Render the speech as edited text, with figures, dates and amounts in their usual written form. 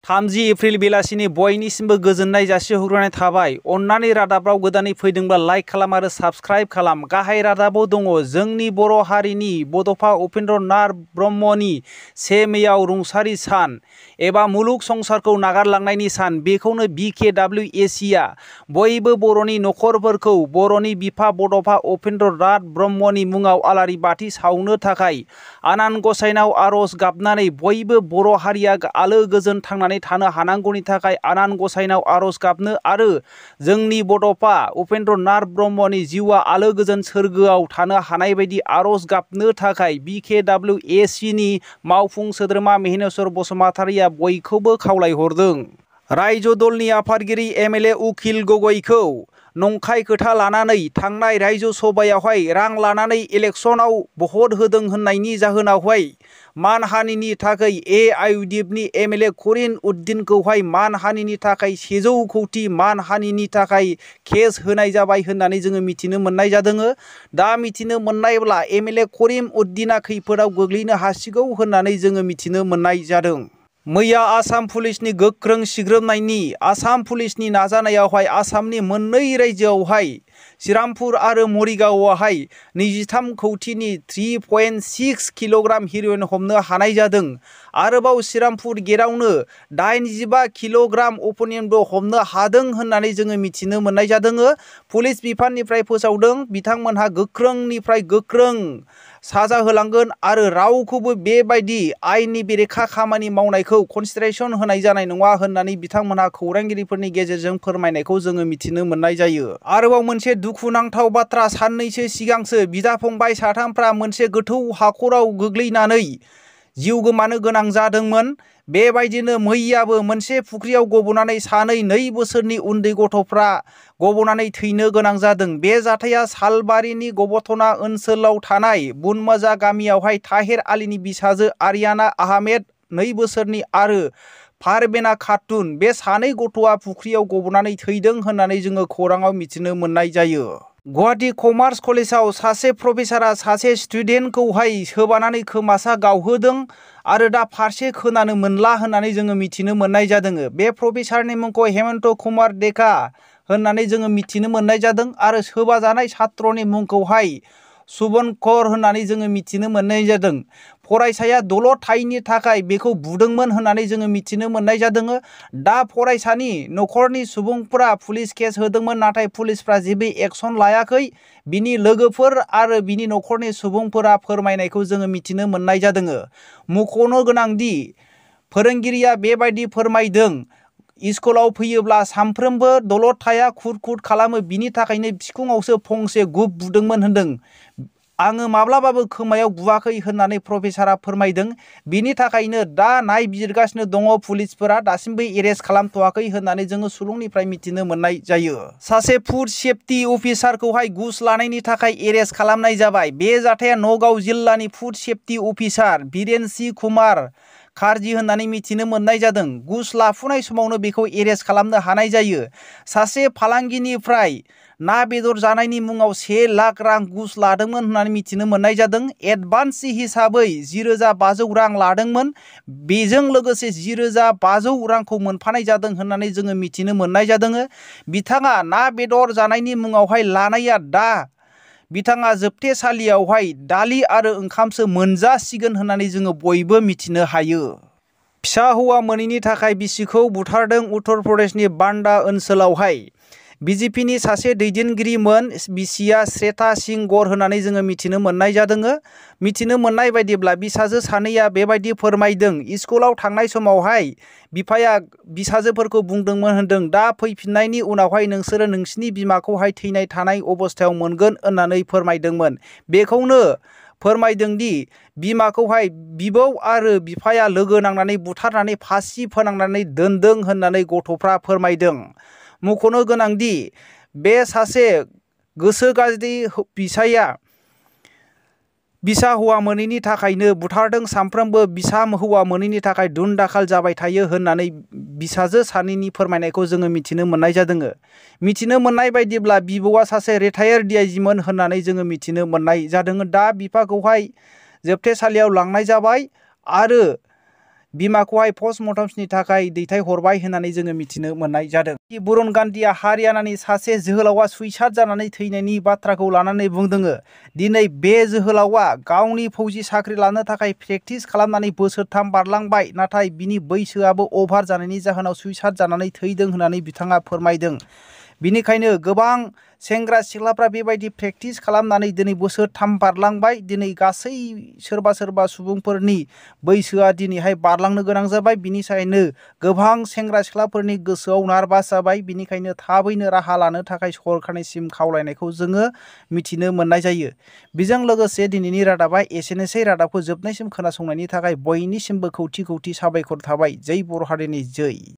30 April बेलासिनि बयनिसिमबो गोजोननाय जासिहरग्रोनाय थाबाय। अन्नानै रादाबाव गोदानै फैदोंब्ला लाइक खालाम आरो साबस्क्राइब खालाम। गाहाय रादाबाव दङ जोंनि बर' हारिनि बड'फा उपेन्द्र नाथ ब्रह्मनि 1 मेआव रुंसारि सान एबा मुलुग संसारखौ नागारलांनायनि सान। बेखौनो BKWACआ बयबो बर'नि नखरफोरखौ बर'नि बिफा बड'फा उपेन्द्र नाथ ब्रह्मनि मुङाव आलारि बाथि सावनो थाखाय आनान गसाइनाव आरज गाबनानै बयबो बर' हारिया आलो गोजोन थांनानै थानो हानांगौनि थाखाय आनान गसाइनाव आरज गाबनो आरो जोंनि बड'फा उपेन्द्र नाथ ब्रह्मनि जिउआ आलो गोजोन सोरगोआव थानो हानाय बायदि आरज गाबनो थाखाय BKWACनि मावफुं सोद्रोमा महेश्वर बसुमतारिया बयखौबो खावलायहरदों। रायजो दलनि आफादगिरि MLA उकिल गगैखौ नंखाय खोथा लानानै थांनाय रायजो सभायावहाय रां लानानै इलेक्सनाव भट होदों होननायनि जाहोनावहाय मानहानिनि थाखाय AIUDFनि MLA करिम उद्दिनखौहाय मानहानिनि थाखाय 100 कौटि मानहानिनि थाखाय केस होनाय जाबाय होननानै जोङो मिथिनो मोननाय जादों। दा मिथिनो मोननायब्ला MLA करिम उद्दिना खैफोदाव गोग्लैनो हासिगौ होननानै जोङो मिथिनो मोननाय जादों। मैया आसाम पुलिसनि गोख्रों सिग्रोमनायनि आसाम पुलिसनि नाजानायावहाय आसामनि मोननै रायजोआवहाय श्रीरामपुर आरो मरिगावआवहाय 23 कौटिनि 3.6 किल'ग्राम हेर'इन हमनो हानाय जादों। आरोबाव श्रीरामपुर गेटआवनो 85 किल'ग्राम अपिनियमबो हमनो हादों होननानै जोङो मिथिनो मोननाय जादों। पुलिस बिफाननिफ्राय फोसावदों बिथांमोनहा गोख्रोंनिफ्राय गोख्रों साजा होलांगोन आरो रावखौबो बेबायदि आयेननि बेरेखा खामानि मावनायखौ कनसिडारेसन होनाय जानाय नङा होननानै बिथांमोनहा खौरांगिरिफोरनि गेजेरजों फोरमायनायखौ जोङो मिथिनो मोननाय जायो। आरोबाव मोनसे दुखुनांथाव बाथ्रा, साननैसो सिगांसो बिदा फंबाय साथामफ्रा मोनसे गोथौ हाखराव गोग्लैनानै जिउ गोमानो गोनां जादोंमोन। बेबायदिनो मैयाबो मोनसे फुख्रियाव गबनानै सानै 2 बोसोरनि उन्दै गथ'फ्रा गबनानै थैनो गोनां जादों। बे जाथाया सालबारिनि गबथना ओनसोलाव थानाय बुनमोजा गामियावहाय ताहिर आलीनि बिसाजो आरियाना आहमेद 2 बोसोरनि आरो फारबेना खातुन बे सानै गथ'आ फुख्रियाव गबनानै थैदों होननानै जोङो खौराङाव मिथिनो मोननाय जायो। गुवाहाटी कमार्स कलेजाव सासे प्रफेसारा सासे स्टुडेन्टखौहाय सोबानानै खोमासा गावहोदों आरो दा फारसे खोनानो मोनला होननानै जोङो मिथिनो मोननाय जादों। बे प्रफेसारनि मुंखौ हेमन्त कुमार डेका होननानै जोङो मिथिनो मोननाय जादों आरो सोबाजानाय छात्रनि मुंखौहाय सुबनकर होननानै जोङो मिथिनो मोननाय जादों। फरायसाया दलद थायैनि थाखाय बेखौ बुदोंमोन होननानै जोङो मिथिनो मोननाय जादों। दा फरायसानि नखरनि सुबुंफोरा पुलिस केस होदोंमोन, नाथाय पुलिसफ्रा जेबो एक्सन लायाखै। बिनि लोगोफोर आरो बिनि नखरनि सुबुंफोरा फोरमायनायखौ जोङो मिथिनो मोननाय जादों। मख'नो गोनांदि फोरोंगिरिया बेबायदि फोरमायदों, स्कुलाव फैयोब्ला सानफ्रोमबो दलद थाया, खुद खुद खालामो, बिनि थाखायनो बिखुङावसो फंसे गुब बुदोंमोन होनदों। आङो माब्लाबाबो खोमायाव बुवाखै होननानै प्रफेसारा फोरमायदों। बिनि थाखायनो दा नायबिजिरगासिनो दङ पुलिसफोरा, दासिमबो एरेस्ट खालामथ'वाखै होननानै जोङो सुलुंनिफ्राय मिथिनो मोननाय जायो। सासे फुड सेफटि अफिसारखौहाय घुस लानायनि थाखाय एरेस्ट खालामनाय जाबाय। बे जाथाया नगाव जिल्लानि फुड सेफटि अफिसार बिरेनसि कुमार खारजि होननानै मिथिनो मोननाय जादों। घुस लाफुनाय समावनो बेखौ एरेस्ट खालामनो हानाय जायो। सासे फालांगिनिफ्राय ना बेदर जानायनि मुङाव 1 लाख रां घुस लादोंमोन होननानै मिथिनो मोननाय जादों। एडभान्स हिसाबै 10,500 रां लादोंमोन। बेजों लोगोसे 10,500 रांखौ मोनफानाय जादों होननानै जोङो मिथिनो मोननाय जादों। बिथाङा ना बेदर जानायनि मुङावहाय लानाया दा बिथाङा जोबथेसालियावहाय दालि आरो ओंखामसो मोनजासिगोन होननानै जोङो बयबो मिथिनो हायो। फिसा हौवा मोनैनि थाखाय बिसिखौ बुथारदों उत्तर प्रदेशनि बान्दा ओनसोलावहाय। BJPनि सासे दैदेनगिरिमोन, बिसिया श्वेता सिंह गर होननानै जोङो मिथिनो मोननाय जादों। मिथिनो मोननाय बायदिब्ला बिसाजो सानैया बेबायदि फोरमायदों, स्कुलाव थांनाय समावहाय बिफाया बिसाजोफोरखौ बुंदोंमोन होनदों, दा फैफिननायनि उनावहाय नोंसोरो नोंसिनि बिमाखौहाय थैनाय थानाय अबस्थायाव मोनगोन होननानै फोरमायदोंमोन। बेखौनो फोरमायदोंदि बिमाखौहाय बिबौ आरो बिफाया लोगो नांनानै बुथारनानै फासि फोनांनानै दोनदों होननानै गथ'फ्रा फोरमायदों। मख'नो गोनांदि बे सासे गोसो गाज्रि बिसाया बिसा हौवा मोनैनि थाखायनो बुथारदों, सानफ्रोमबो बिसा हौवा मोनैनि थाखाय दुम दाखाल जाबाय थायो होननानै बिसाजो सानैनि फोरमायनायखौ जोङो मिथिनो मोननाय जादों। मिथिनो मोननाय बायदिब्ला बिबौआ सासे रिटायार्ड DIGमोन होननानै जोङो मिथिनो मोननाय जादों। दा बिफाखौहाय जोबथेसालियाव लांनाय जाबाय आरो बिमाखौहाय पस्टमर्टमनि थाखाय दैथायहरबाय होननानै जोङो मिथिनो मोननाय जादों। बरुण गान्धीया हारियानानि सासे जोहोलावा सुइसाइड जानानै थैनायनि बाथ्राखौ लानानै बुंदों दिनै बे जोहोलावा गावनि फौजि साख्रि लानो थाखाय प्रेक्टिस खालामनानै बोसोरथाम बारलांबाय, नाथाय बिनि बैसोआबो अभार जानायनि जाहोनाव सुइसाइड जानानै थैदों होननानै बिथाङा फोरमायदों। बिनिखायनो गोबां सेंग्रा सिख्लाफ्रा बेबायदि प्रेक्टिस खालामनानै दिनै बोसोरथाम बारलांबाय। दिनै गासै सोरबा सुबुंफोरनि बैसोआ दिनैहाय बारलांनो गोनां जाबाय। बिनि थाखायनो गोबां सेंग्रा सिख्लाफोरनि गोसोआव नार्भास जाबाय। बिनिखायनो थाबैनो राहा लानो थाखाय सरखारनिसिम खावलायनायखौ जोङो मिथिनो मोननाय जायो। बेजों लोगोसे दिनैनि रादाबा एसेनोसै। रादाबखौ जोबनायसिम खोनासंनायनि थाखाय बयनिसिमबो खौथि खौथि साबायखर थाबाय। जै बर' हारिनि जै।